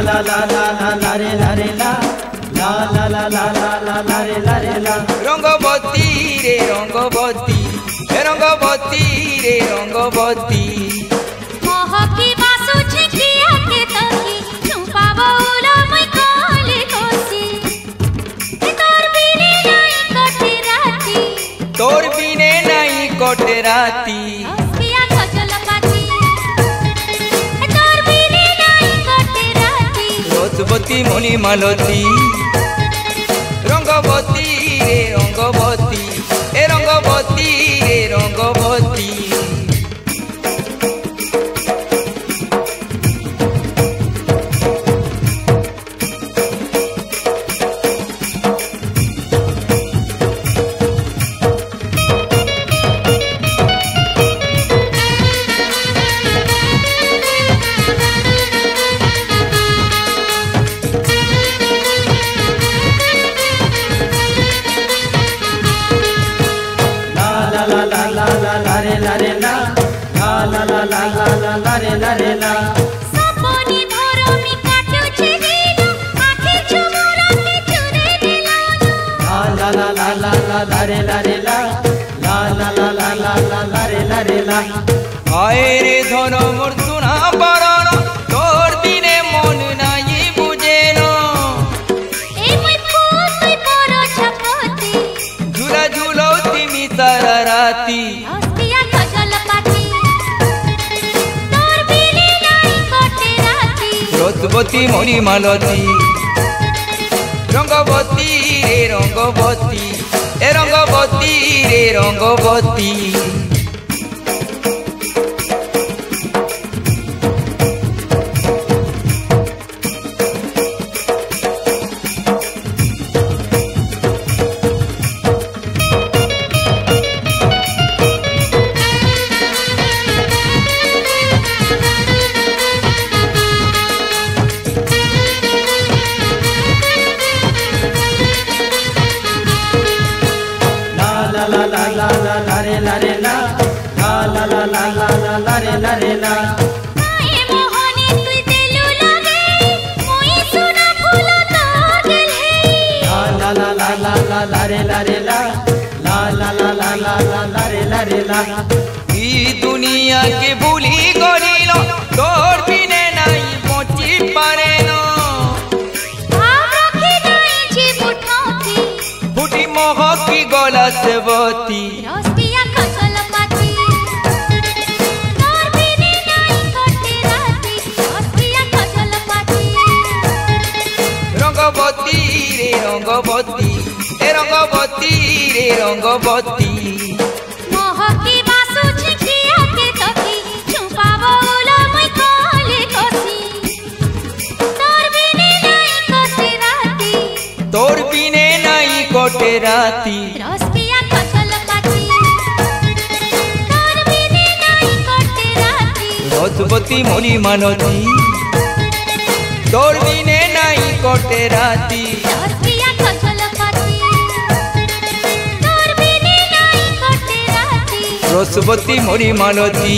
la la la la la re la re la la la la la la la la re la re la Rangabati রে রঙ্গবতী রঙ্গবতী রে রঙ্গবতী মহকি বাসুছে কি আকে তকি চুপা বউল মই কলে কসি তোর বিনে নাই কটে রাতি তোর বিনে নাই কটে রাতি রসকিয়া গজল পাতি তোর বিনে নাই কটে রাতি রসবতী মণি মালতী রঙ্গবতী রে রঙ্গবতী রঙ্গবতী রে রঙ্গবতী সপনি ধরমি কাটুছে দিন আখি চুমুরতে চুরে দিলাম la la la la la la re la re la la la la la la la la re la re la হায় রে ধন মোর সোনা বরণ তোর বিনে মন নাই বুঝে না এই মই ফুল তুই বড় ঝপতি ঝুলা ঝুলাও তুমি সারা রাতি রসকিয়া গজল পাতি তোর বিনে নাই কটে রাতি রসবতী মণি মালতী রঙ্গবতী রে রঙ্গবতী রঙ্গবতী রে রঙ্গবতী মায়ে মোহনে তুই দেলু লাগে মই সোনা ফুল তো গেল হে ई दुनिया के भूली गलिल तोर बिने নাই পচি পারে না ভাব রাখি নাই যে বুঠতি ফুটি মহকি গলা সেবতী রসকিয়া গজল পাতি তোর বিনে নাই কটে রাতি রসকিয়া গজল পাতি রঙ্গবতী রে রঙ্গবতী রঙ্গবতী রে রঙ্গবতী মহকি বাসুছে কি আকে তকি চুপা বউল মই কলে কসি তোর বিনে নাই কটে রাতি তোর বিনে নাই কটে রাতি রসকিয়া গজল পাতি তোর বিনে নাই কটে রাতি রসবতী মণি মালতী তোর বিনে নাই কটে রাতি রসকিয়া গজল পাতি তোর বিনে নাই কটে রাতি রসবতী মণি মালতী